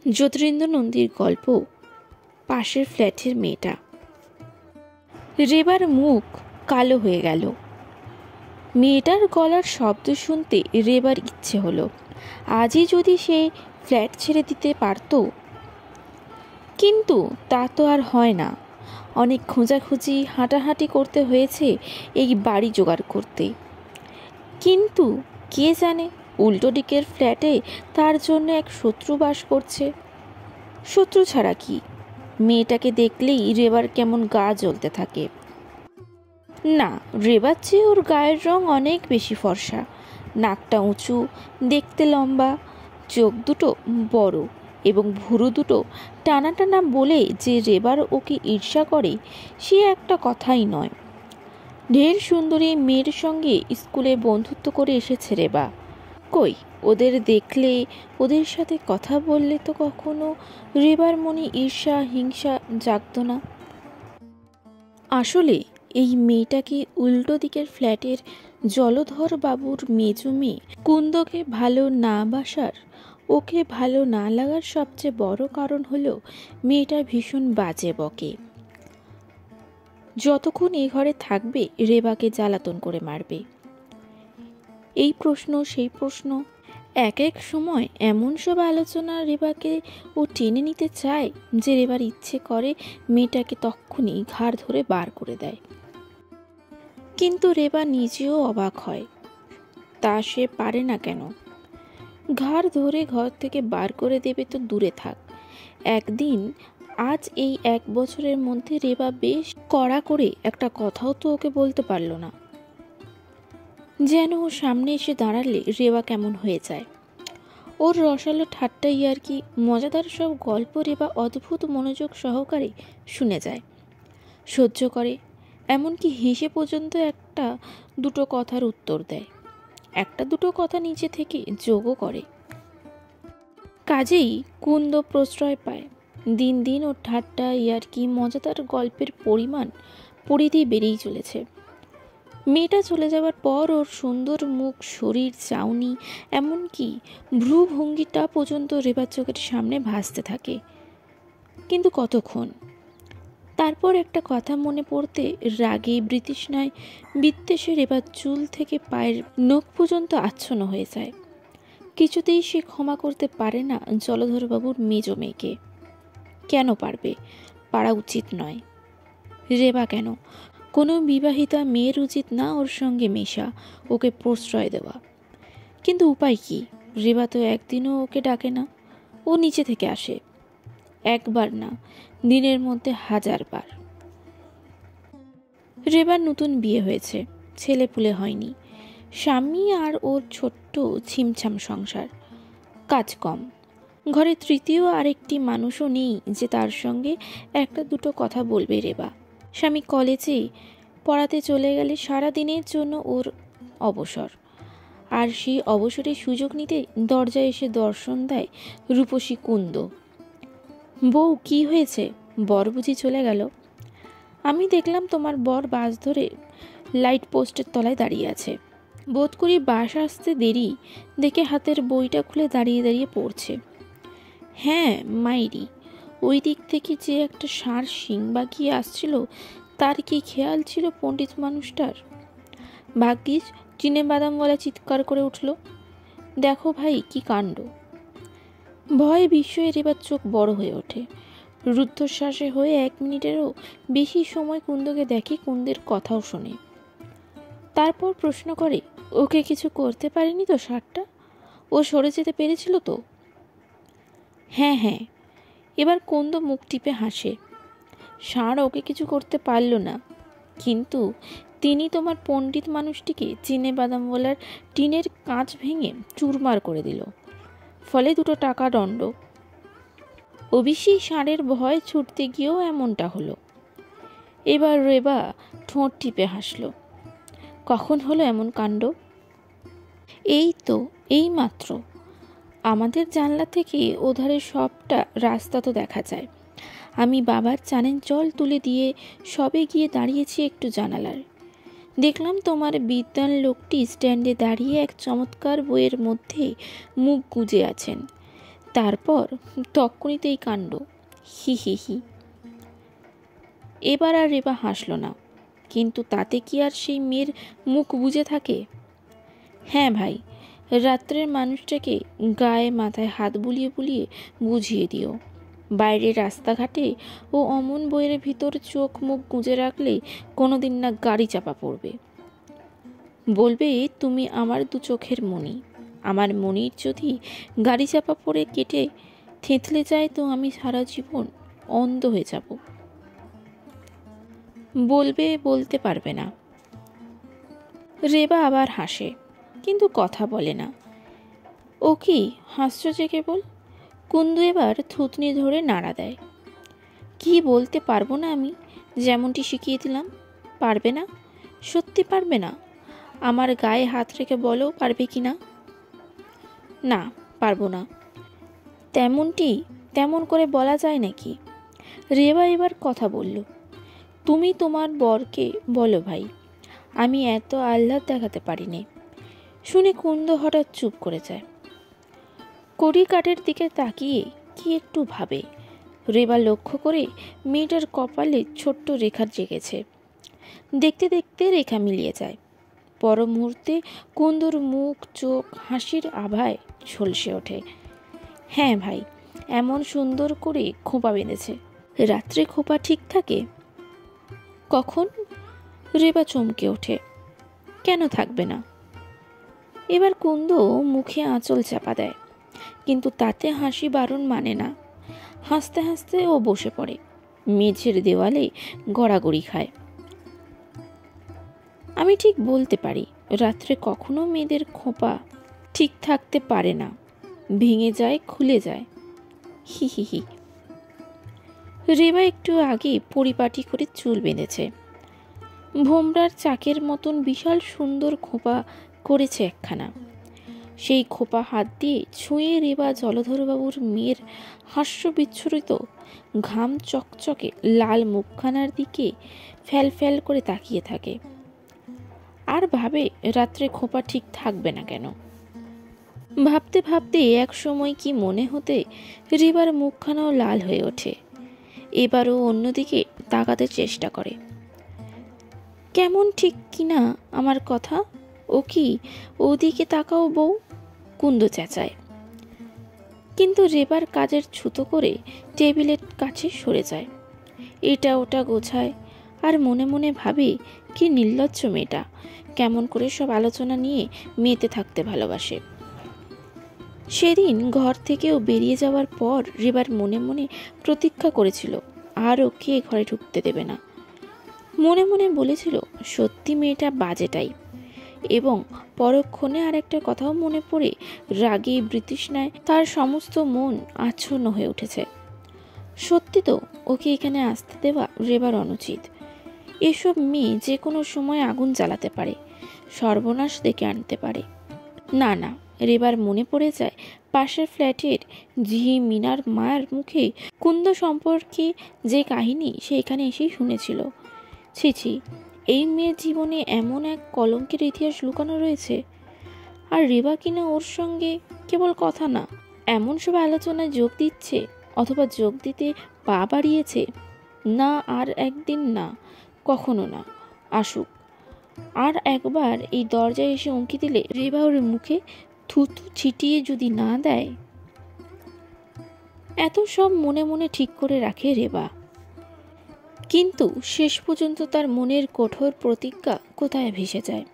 যতীন্দ্র নন্দীর গল্প পাশের ফ্ল্যাটের মেয়েটা। রেবার মুখ কালো হয়ে গেল। মেয়েটার গলার শব্দ শুনতে রেবার ইচ্ছে হলো আজই যদি সে ফ্ল্যাট ছেড়ে দিতে পারত, কিন্তু তা তো আর হয় না। অনেক খোঁজাখুঁজি হাঁটাহাঁটি করতে হয়েছে এই বাড়ি জোগাড় করতে। কিন্তু কে জানে উল্টো দিকের ফ্ল্যাটে তার জন্য এক শত্রু বাস করছে। শত্রু ছাড়া কি, মেয়েটাকে দেখলেই রেবার কেমন গা জ্বলতে থাকে। না, রেবার চেয়ে ওর গায়ের রং অনেক বেশি ফর্সা, নাকটা উঁচু, দেখতে লম্বা, চোখ দুটো বড় এবং ভুরু দুটো টানা টানা বলে যে রেবার ওকে ঈর্ষা করে সে একটা কথাই নয়। ঢের সুন্দরী মেয়ের সঙ্গে স্কুলে বন্ধুত্ব করে এসেছে রেবা। কই, ওদের দেখলে ওদের সাথে কথা বললে তো কখনো রেবার মনে ঈর্ষা হিংসা জাগত না। আসলে এই মেয়েটাকে উল্টো দিকের ফ্ল্যাটের জলধর বাবুর মেজো মেয়ে কুন্দকে ভালো না বাসার, ওকে ভালো না লাগার সবচেয়ে বড় কারণ হলো মেয়েটা ভীষণ বাজে বকে। যতক্ষণ এ ঘরে থাকবে রেবাকে জ্বালাতন করে মারবে। এই প্রশ্ন সেই প্রশ্ন, এক এক সময় এমন সব আলোচনা রেবাকে ও টেনে নিতে চায় যে রেবার ইচ্ছে করে মেয়েটাকে তক্ষুনি ঘাড় ধরে বার করে দেয়। কিন্তু রেবা নিজেও অবাক হয়, তা সে পারে না কেন। ঘাড় ধরে ঘর থেকে বার করে দেবে তো দূরে থাক, একদিন আজ এই 1 বছরের মধ্যে রেবা বেশ কড়া করে একটা কথাও তো ওকে বলতে পারল না। যেন ওর সামনে এসে দাঁড়ালে রেবা কেমন হয়ে যায়। ওর রসালো ঠাট্টা ইয়ার্কি মজাদার সব গল্প রেবা অদ্ভুত মনোযোগ সহকারে শুনে যায়, সহ্য করে, এমনকি হেসে পর্যন্ত একটা দুটো কথার উত্তর দেয়, একটা দুটো কথা নিচে থেকে যোগও করে। কাজেই কুন্দ প্রশ্রয় পায়। দিন দিন ওর ঠাট্টা ইয়ার্কি মজাদার গল্পের পরিমাণ পরিধি বেড়েই চলেছে। মেয়েটা চলে যাওয়ার পর ওর সুন্দর মুখ, শরীর, চাউনি, এমনকি ভ্রুভঙ্গিটা পর্যন্ত রেবার চোখের সামনে ভাসতে থাকে। কিন্তু কতক্ষণ? তারপর একটা কথা মনে পড়তে রাগে বৃতৃষ্ণায় বিদ্বেষে রেবার চুল থেকে পায়ের নখ পর্যন্ত আচ্ছন্ন হয়ে যায়। কিছুতেই সে ক্ষমা করতে পারে না জলধরবাবুর মেজো মেয়েকে। কেন পারবে? পারা উচিত নয়। রেবা কেন? কোনো বিবাহিতা মেয়ের উচিত না ওর সঙ্গে মেশা, ওকে প্রশ্রয় দেওয়া। কিন্তু উপায় কি? রেবা তো একদিনও ওকে ডাকে না, ও নিচে থেকে আসে। একবার না, দিনের মধ্যে 1000 বার। রেবার নতুন বিয়ে হয়েছে, ছেলে পুলে হয়নি, স্বামী আর ওর ছোট্ট ছিমছাম সংসার, কাজ কম, ঘরে তৃতীয় আরেকটি মানুষও নেই যে তার সঙ্গে একটা দুটো কথা বলবে রেবা। স্বামী কলেজে পড়াতে চলে গেলে সারা দিনের জন্য ওর অবসর, আর সেই অবসরের সুযোগ নিতে দরজায় এসে দর্শন দেয় রূপসী কুন্দ। বউ, কি হয়েছে? বর বুঝি চলে গেল? আমি দেখলাম তোমার বর বাস ধরে লাইট পোস্টের তলায় দাঁড়িয়ে আছে। বোধ করি বাস আসতে দেরি দেখে হাতের বইটা খুলে দাঁড়িয়ে দাঁড়িয়ে পড়ছে। হ্যাঁ মাইরি, ওই দিক থেকে যে একটা ষাঁড় শিং বাগিয়ে আসছিল তার কি খেয়াল ছিল পণ্ডিত মানুষটার? ভাগ্যিস চিনে বাদাম বলা চিৎকার করে উঠল। দেখো ভাই, কি কাণ্ড! ভয়ে বিস্ময়ে রেবার চোখ বড় হয়ে ওঠে। রুদ্ধশ্বাসে হয়ে 1 মিনিটেরও বেশি সময় কুন্দকে দেখে, কুন্দের কথাও শোনে। তারপর প্রশ্ন করে, ওকে কিছু করতে পারেনি তো ষাঁড়টা? ও সরে যেতে পেরেছিল তো? হ্যাঁ হ্যাঁ। এবার কুন্দ মুখ টিপে হাসে। ষাঁড় ওকে কিছু করতে পারল না, কিন্তু তিনি তোমার পণ্ডিত মানুষটিকে চিনে বাদামওয়ালার টিনের কাঁচ ভেঙে চুরমার করে দিল, ফলে 2 টাকা দণ্ড। অবশ্যই ষাঁড়ের ভয় ছুটতে গিয়েও এমনটা হলো। এবার রেবা ঠোঁট টিপে হাসল। কখন হলো এমন কাণ্ড? এই তো, এই মাত্র। আমাদের জানলা থেকে ওধারে সবটা রাস্তা তো দেখা যায়। আমি বাবার চানের জল তুলে দিয়ে সবে গিয়ে দাঁড়িয়েছি একটু জানালার। দেখলাম তোমার বিদ্বান লোকটি স্ট্যান্ডে দাঁড়িয়ে এক চমৎকার বইয়ের মধ্যে মুখ গুজে আছেন। তারপর তক্ষুনিতেই কাণ্ড, হি হি হি। এবার আর রেবা হাসল না, কিন্তু তাতে কি আর সেই মেয়ের মুখ বুজে থাকে? হ্যাঁ ভাই, রাত্রের মানুষটাকে গায়ে মাথায় হাত বুলিয়ে বুলিয়ে বুঝিয়ে দিও, বাইরের রাস্তাঘাটে ও অমন বইয়ের ভিতর চোখ মুখ গুঁজে রাখলে কোনোদিন না গাড়ি চাপা পড়বে। বলবে তুমি আমার দু চোখের মণি, আমার মণির যদি গাড়ি চাপা পড়ে কেটে থেঁতলে যায় তো আমি সারা জীবন অন্ধ হয়ে যাব। বলবে, বলতে পারবে না। রেবা আবার হাসে, কিন্তু কথা বলে না। ও কি হাসছ যে কেবল? কুন্দু এবার থুতনি ধরে নাড়া দেয়। কি বলতে পারবো না আমি, যেমনটি শিখিয়ে দিলাম? পারবে না? সত্যি পারবে না? আমার গায়ে হাত রেখে বলো পারবে কি না? না, পারবো না। তেমনটি তেমন করে বলা যায় নাকি? রেবা এবার কথা বলল। তুমি তোমার বরকে বলো ভাই, আমি এত আহ্লাদ দেখাতে পারিনি। শুনে কুন্দ হঠাৎ চুপ করে যায়। কড়ি কাঠের দিকে তাকিয়ে কি একটু ভাবে। রেবা লক্ষ্য করে মেয়েটার কপালে ছোট্ট রেখা জেগেছে। দেখতে দেখতে রেখা মিলিয়ে যায়। পর মুহূর্তে কুন্দর মুখ চোখ হাসির আভায় ঝলসে ওঠে। হ্যাঁ ভাই, এমন সুন্দর করে খোঁপা বেঁধেছে। রাত্রে খোঁপা ঠিক থাকে? কখন? রেবা চমকে ওঠে। কেন থাকবে না? এবার কুন্দ মুখে আঁচল চাপা দেয়, কিন্তু তাতে হাসি বারণ মানে না। হাসতে হাসতে ও বসে পড়ে, মেঝের দেওয়ালে গড়াগড়ি খায়। আমি ঠিক বলতে পারি, রাত্রে কখনো মেয়েদের খোঁপা ঠিক থাকতে পারে না, ভেঙে যায়, খুলে যায়। হি হি হি। রেবা একটু আগে পরিপাটি করে চুল বেঁধেছে, ভোমরার চাকের মতন বিশাল সুন্দর খোঁপা করেছে একখানা। সেই খোঁপা হাত দিয়ে ছুঁয়ে রেবা জলধরবাবুর মেয়ের হাস্য বিচ্ছুরিত ঘাম চকচকে লাল মুখখানার দিকে ফ্যাল ফ্যাল করে তাকিয়ে থাকে, আর ভাবে রাত্রে খোঁপা ঠিক থাকবে না কেন। ভাবতে ভাবতে এক সময় কি মনে হতে রেবার মুখখানাও লাল হয়ে ওঠে। এবারও অন্যদিকে তাকাতে চেষ্টা করে। কেমন ঠিক কিনা আমার কথা? ও কি ওদিকে তাকাও বউ? কুন্দ চেঁচায়, কিন্তু রেবার কাজের ছুতো করে টেবিলের কাছে সরে যায়। এটা ওটা গোছায়, আর মনে মনে ভাবে কি নির্লজ্জ মেয়েটা, কেমন করে সব আলোচনা নিয়ে মেতে থাকতে ভালোবাসে। সেদিন ঘর থেকেও বেরিয়ে যাওয়ার পর রেবার মনে মনে প্রতীক্ষা করেছিল আর ওকে ঘরে ঢুকতে দেবে না। মনে মনে বলেছিল সত্যি মেয়েটা বাজে টাইপ, এবং পরক্ষণে আর একটা কথাও মনে পড়ে রাগে বৃতৃষ্ণায় তার সমস্ত মন আচ্ছন্ন হয়ে উঠেছে। সত্যি তো ওকে এখানে আসতে দেওয়া রেবার অনুচিত। এসব মেয়ে যে কোনো সময় আগুন জ্বালাতে পারে, সর্বনাশ ডেকে আনতে পারে। না না, রেবার মনে পড়ে যায় পাশের ফ্ল্যাটের ঝি মিনার মায়ের মুখে কুন্দ সম্পর্কে যে কাহিনী সে এখানে এসেই শুনেছিল। ছি ছি, এই মেয়ের জীবনে এমন এক কলঙ্কের ইতিহাস লুকানো রয়েছে, আর রেবা কিনা ওর সঙ্গে কেবল কথা না, এমন সব আলোচনায় যোগ দিচ্ছে অথবা যোগ দিতে পা বাড়িয়েছে। না, আর একদিন না, কখনো না। আসুক, আর একবার এই দরজায় এসে উঁকি দিলে রেবা ওর মুখে থুতু ছিটিয়ে যদি না দেয়। এত সব মনে মনে ঠিক করে রাখে রেবা, কিন্তু শেষ পর্যন্ত তার মনের কঠোর প্রতিজ্ঞা কোথায় ভেসে যায়।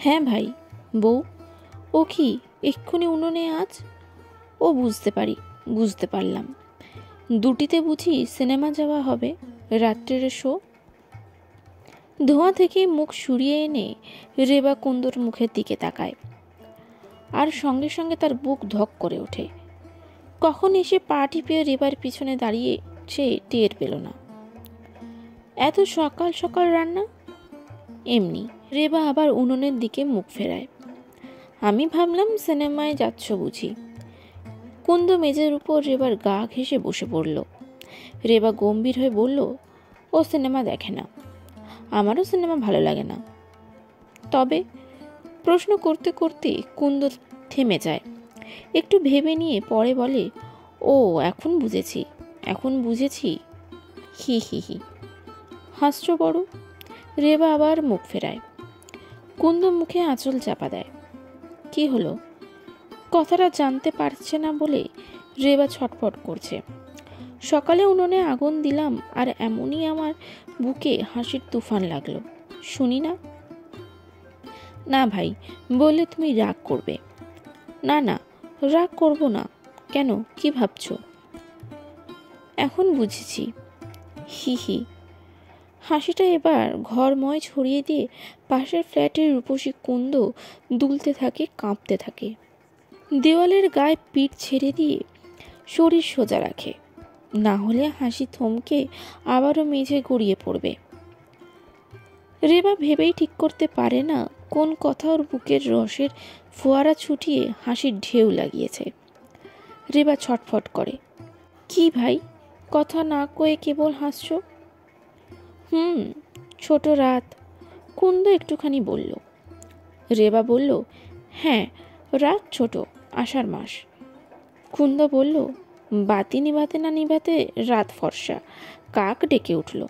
হ্যাঁ ভাই, বউ, ও কি এক্ষুনি উনুনে আজ? ও বুঝতে পারলাম, দুটিতে বুঝি সিনেমা যাওয়া হবে, রাত্রের শো। ধোঁয়া থেকে মুখ সরিয়ে এনে রেবা কুন্দর মুখের দিকে তাকায়, আর সঙ্গে সঙ্গে তার বুক ধক করে ওঠে। কখন এসে পা টিপে রেবার পিছনে দাঁড়িয়ে সে টের পেল না। এত সকাল সকাল রান্না? এমনি। রেবা আবার উনুনের দিকে মুখ ফেরায়। আমি ভাবলাম সিনেমায় যাচ্ছ বুঝি। কুন্দ মেজের উপর রেবার গা ঘেঁষে বসে পড়ল। রেবা গম্ভীর হয়ে বলল, ও সিনেমা দেখে না, আমারও সিনেমা ভালো লাগে না। তবে? প্রশ্ন করতে করতে কুন্দ থেমে যায়। একটু ভেবে নিয়ে পরে বলে, ও এখন বুঝেছি। হি হি হি। হাস্য বড়। রেবা আবার মুখ ফেরায়। কুন্দ মুখে আঁচল চাপা দেয়। কি হলো? কথাটা জানতে পারছে না বলে রেবা ছটফট করছে। সকালে উনুনে আগুন দিলাম আর এমনই আমার বুকে হাসির তুফান লাগলো। শুনি না? না ভাই, বললে তুমি রাগ করবে। না না, রাগ করব না। কেন, কি ভাবছো? এখন বুঝেছি। হি হি। হাসিটা এবার ঘরময় ছড়িয়ে দিয়ে পাশের ফ্ল্যাটের রূপসী কুন্দ দুলতে থাকে, কাঁপতে থাকে। দেওয়ালের গায়ে পিঠ ছেড়ে দিয়ে শরীর সোজা রাখে, না হলে হাসি থমকে আবারও মেঝে গড়িয়ে পড়বে। রেবা ভেবেই ঠিক করতে পারে না কোন কথা ওর বুকের রসের ফোয়ারা ছুটিয়ে হাসির ঢেউ লাগিয়েছে। রেবা ছটফট করে। কি ভাই, কথা না কয়ে কেবল হাসছ? ছোট রাত, কুন্দ একটুখানি বলল। রেবা বলল, হ্যাঁ, রাত ছোট, আষাঢ় মাস। কুন্দ বলল, বাতি নিভাতে না নিভাতে রাত ফর্সা, কাক ডেকে উঠল।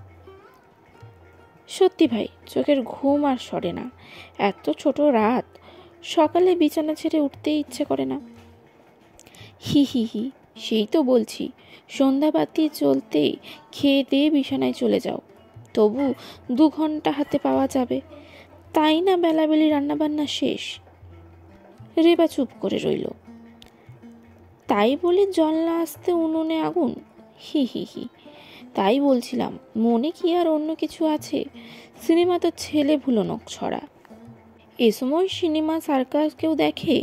সত্যি ভাই, চোখের ঘুম আর সরে না। এত ছোট রাত, সকালে বিছানা ছেড়ে উঠতেই ইচ্ছে করে না। হি হি হি। সেই তো বলছি, সন্ধ্যাবাতি চলতেই খেয়ে দিয়ে বিছানায় চলে যাও, তবু 2 ঘন্টা হাতে পাওয়া যাবে। তাই না বেলাবেলি রান্নাবান্না শেষ। রেবা চুপ করে রইল। তাই বলে জল না আসতে উনুনে আগুন? হি হি হি। তাই বলছিলাম, মনে কি আর অন্য কিছু আছে? সিনেমা তো ছেলে ভুলোনো ছড়া। এ সময় সিনেমা সার্কাস কেউ দেখে?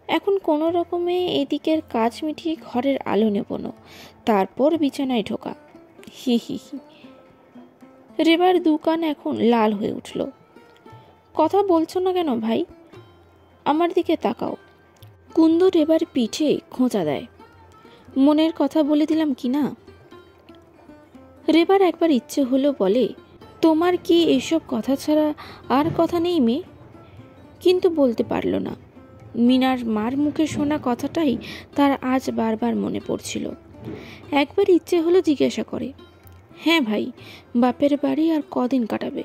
এখন কোনো রকমে এদিকের কাজ মিটিয়ে ঘরের আলো নেবনো, তারপর বিছানায় ঢোকা। হি হি হি। রেবার দুকান এখন লাল হয়ে উঠল। কথা বলছো না কেন ভাই? আমার দিকে তাকাও। কুন্দ রেবার পিঠে খোঁচা দেয়। মনের কথা বলে দিলাম কি না? রেবার একবার ইচ্ছে হলো বলে, তোমার কি এসব কথা ছাড়া আর কথা নেই মেয়ে? কিন্তু বলতে পারল না। মিনার মার মুখে শোনা কথাটাই তার আজ বারবার মনে পড়ছিল। একবার ইচ্ছে হলো জিজ্ঞাসা করে, হ্যাঁ ভাই, বাপের বাড়ি আর কদিন কাটাবে?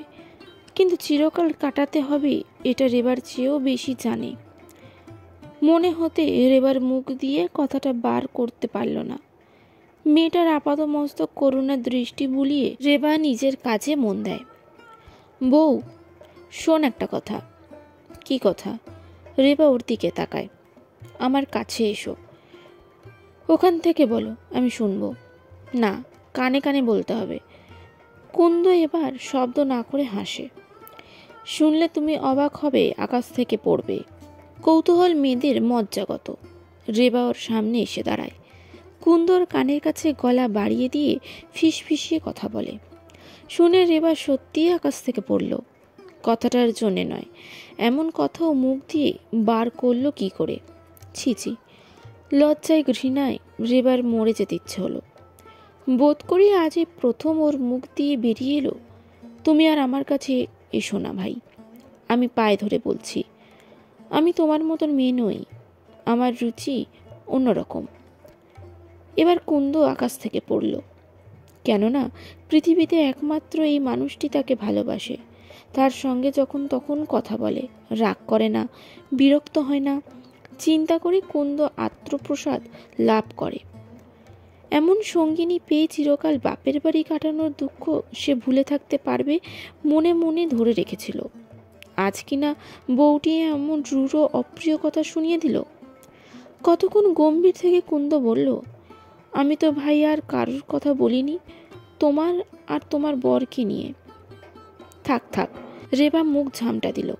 কিন্তু চিরকাল কাটাতে হবে এটা রেবার চেয়েও বেশি জানে। মনে হতে রেবার মুখ দিয়ে কথাটা বার করতে পারল না। মেয়েটার আপাতমস্তক করুণার দৃষ্টি বুলিয়ে রেবা নিজের কাজে মন দেয়। বউ, শোন একটা কথা। কি কথা? রেবা ওর দিকে তাকায়। আমার কাছে এসো। ওখান থেকে বলো, আমি শুনবো। না, কানে কানে বলতে হবে। কুন্দ এবার শব্দ না করে হাসে। শুনলে তুমি অবাক হবে, আকাশ থেকে পড়বে। কৌতূহল মেয়েদের মজ্জাগত। রেবা ওর সামনে এসে দাঁড়ায়। কুন্দর কানের কাছে গলা বাড়িয়ে দিয়ে ফিসফিসিয়ে কথা বলে। শুনে রেবা সত্যিই আকাশ থেকে পড়ল। কথাটার জন্যে নয়, এমন কথাও মুখ দিয়ে বার করলো কি করে? ছিছি, লজ্জায় ঘৃণায় রেবার মরে যেতে ইচ্ছে হলো। বোধ করি আজই প্রথম ওর মুখ দিয়ে বেরিয়ে এলো, তুমি আর আমার কাছে এসো না ভাই। আমি পায়ে ধরে বলছি, আমি তোমার মতন মেয়ে নই, আমার রুচি অন্যরকম। এবার কুন্দ আকাশ থেকে পড়ল। কেননা পৃথিবীতে একমাত্র এই মানুষটি তাকে ভালোবাসে। তার সঙ্গে যখন তখন কথা বলে, রাগ করে না, বিরক্ত হয় না। চিন্তা করে কুন্দ আত্মপ্রসাদ লাভ করে। এমন সঙ্গিনী পেয়ে চিরকাল বাপের বাড়ি কাটানোর দুঃখ সে ভুলে থাকতে পারবে মনে মনে ধরে রেখেছিল। আজ কিনা বউটি এমন রূঢ় অপ্রিয় কথা শুনিয়ে দিল। কতক্ষণ গম্ভীর থেকে কুন্দ বলল, আমি তো ভাই আর কারোর কথা বলিনি, তোমার আর তোমার বরকে নিয়ে। থাক থাক। রেবা মুখ ঝামটা দিল।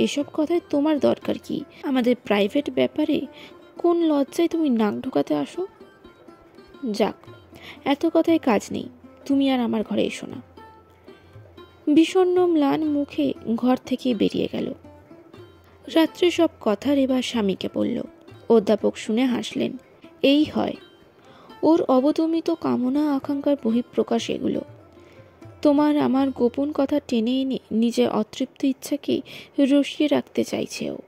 এসব কথায় তোমার দরকার কি? আমাদের প্রাইভেট ব্যাপারে কোন লজ্জায় তুমি নাক ঢোকাতে আসো? যাক, এত কথায় কাজ নেই, তুমি আর আমার ঘরে এসো না। বিষণ্ণ ম্লান মুখে ঘর থেকে বেরিয়ে গেল। রাত্রে সব কথা রেবা স্বামীকে বলল। অধ্যাপক শুনে হাসলেন। এই হয় ওর অবদমিত কামনা আকাঙ্ক্ষার বহিঃপ্রকাশ এগুলো। তোমার আমার গোপন কথা টেনে এনে নিজের অতৃপ্ত ইচ্ছাকে রসিয়ে রাখতে চাইছে ও।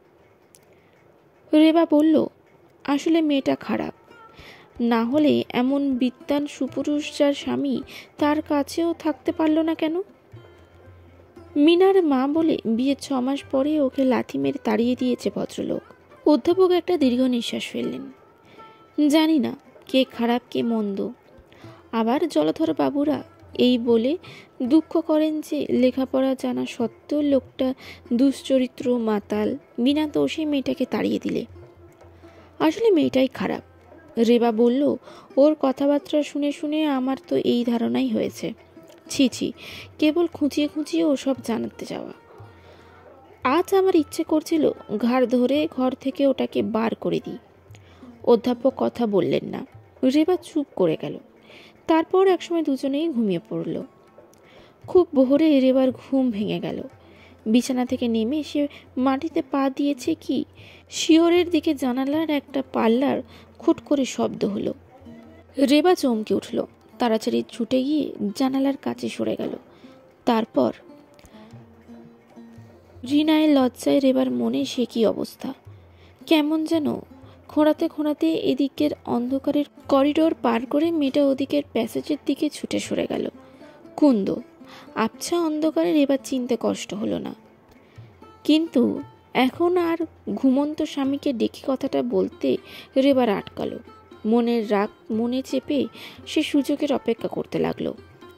রেবা বলল, আসলে মেয়েটা খারাপ, না হলে এমন বিদ্বান সুপুরুষ যার স্বামী তার কাছেও থাকতে পারল না কেন? মিনার মা বলে বিয়ের 6 মাস পরে ওকে লাথি মেরে তাড়িয়ে দিয়েছে ভদ্রলোক। অধ্যাপক একটা দীর্ঘ নিঃশ্বাস ফেললেন। জানি না কে খারাপ কে মন্দ। আবার জলধর বাবুরা এই বলে দুঃখ করেন যে লেখাপড়া জানা সত্ত্বেও লোকটা দুশ্চরিত্র, মাতাল, বিনা দোষে মেয়েটাকে তাড়িয়ে দিলে। আসলে মেয়েটাই খারাপ। রেবা বলল, ওর কথাবার্তা শুনে শুনে আমার তো এই ধারণাই হয়েছে। ছি ছি, কেবল খুঁচিয়ে খুঁচিয়ে ওসব জানাতে যাওয়া। আজ আমার ইচ্ছে করছিল ঘাড় ধরে ঘর থেকে ওটাকে বার করে দিই। অধ্যাপক কথা বললেন না। রেবা চুপ করে গেল। তারপর একসময় দুজনেই ঘুমিয়ে পড়ল। খুব ভোরে রেবার ঘুম ভেঙে গেল। বিছানা থেকে নেমে সে মাটিতে পা দিয়েছে কি শিওরের দিকে জানালার একটা পাল্লার খুট করে শব্দ হলো। রেবা চমকে উঠল। তাড়াতাড়ি ছুটে গিয়ে জানালার কাছে সরে গেল। তারপর রিনায়ের লজ্জায় রেবার মনে সে কি অবস্থা। কেমন যেন খোঁড়াতে খোঁড়াতে এদিকের অন্ধকারের করিডোর পার করে মেয়েটা ওদিকের প্যাসেজের দিকে ছুটে সরে গেল। কুন্দ। আবছা অন্ধকারে রেবার চিনতে কষ্ট হলো না। কিন্তু এখন আর ঘুমন্ত স্বামীকে ডেকে কথাটা বলতে রেবার আটকালো। মনের রাগ মনে চেপে সে সুযোগের অপেক্ষা করতে লাগলো।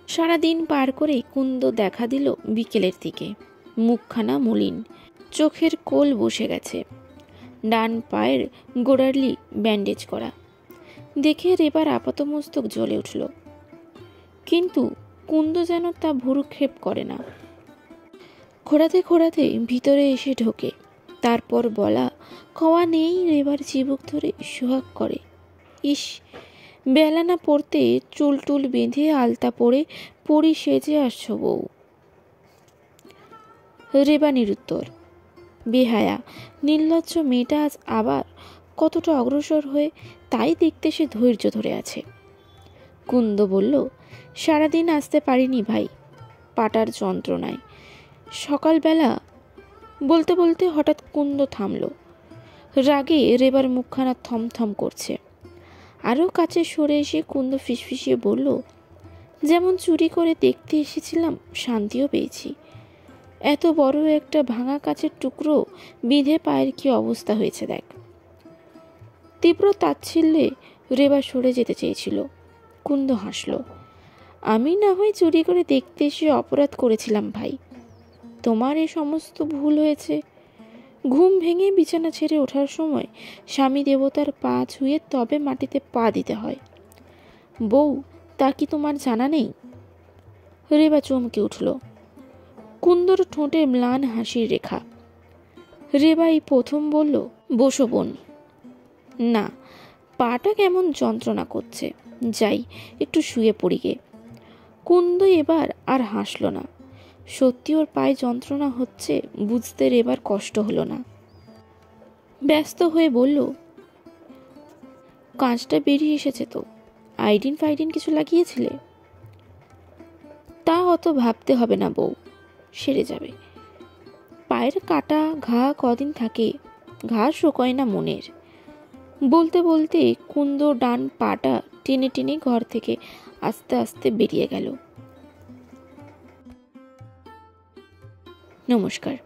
সারাদিন পার করে কুন্দ দেখা দিল বিকেলের দিকে। মুখখানা মলিন, চোখের কোল বসে গেছে, ডান পায়ের গোড়ালি ব্যান্ডেজ করা। দেখে রেবার আপাতমস্তক জ্বলে উঠল। কিন্তু কুন্দ যেন তা ভ্রুক্ষেপ করে না। খোঁড়াতে খোঁড়াতে ভিতরে এসে ঢোকে। তারপর বলা কওয়া নেই রেবার চিবুক ধরে সোহাগ করে। ইস, বেলা না পড়তে চুল টুল বেঁধে আলতা পরে পরি সেজে আসছ বউ। রেবা নিরুত্তর। বেহায়া নির্লজ্জ মেয়েটা আজ আবার কতটা অগ্রসর হয়ে তাই দেখতে সে ধৈর্য ধরে আছে। কুন্দ বলল, সারাদিন আসতে পারিনি ভাই, পাটার যন্ত্রণায়। সকালবেলা বলতে বলতে হঠাৎ কুন্দ থামল। রাগে রেবার মুখখানা থমথম করছে। আরও কাছে সরে এসে কুন্দ ফিসফিসিয়ে বলল, যেমন চুরি করে দেখতে এসেছিলাম শান্তিও পেয়েছি। এত বড় একটা ভাঙা কাচের টুকরো বিঁধে পায়ের কি অবস্থা হয়েছে দেখ। তীব্র তাচ্ছিল্যে রেবা সরে যেতে চেয়েছিল। কুন্দ হাসল। আমি না হয় চুরি করে দেখতে এসে অপরাধ করেছিলাম ভাই, তোমার এ সমস্ত ভুল হয়েছে। ঘুম ভেঙে বিছানা ছেড়ে ওঠার সময় স্বামী দেবতার পা ছুঁয়ে তবে মাটিতে পা দিতে হয়। বউ, তা কি তোমার জানা নেই? রেবা চমকে উঠল। কুন্দর ঠোঁটে ম্লান হাসির রেখা। রেবা এই প্রথম বলল, বসো বোন। না, পাটা কেমন যন্ত্রণা করছে, যাই একটু শুয়ে পড়ি গে। কুন্দ এবার আর হাসল না। সত্যি ওর পায়ে যন্ত্রণা হচ্ছে বুঝতে রেবার কষ্ট হলো না। ব্যস্ত হয়ে বলল, কাঁচটা বেরিয়ে এসেছে তো, আইডিন ফাইডিন কিছু লাগিয়েছিলে? তা অত ভাবতে হবে না বউ, সেরে যাবে। পায়ের কাটা ঘা কদিন থাকে, ঘা শুকোয় না মনের। বলতে বলতে কুন্দ ডান পাটা টেনে টেনে ঘর থেকে আস্তে আস্তে বেরিয়ে গেল। নমস্কার।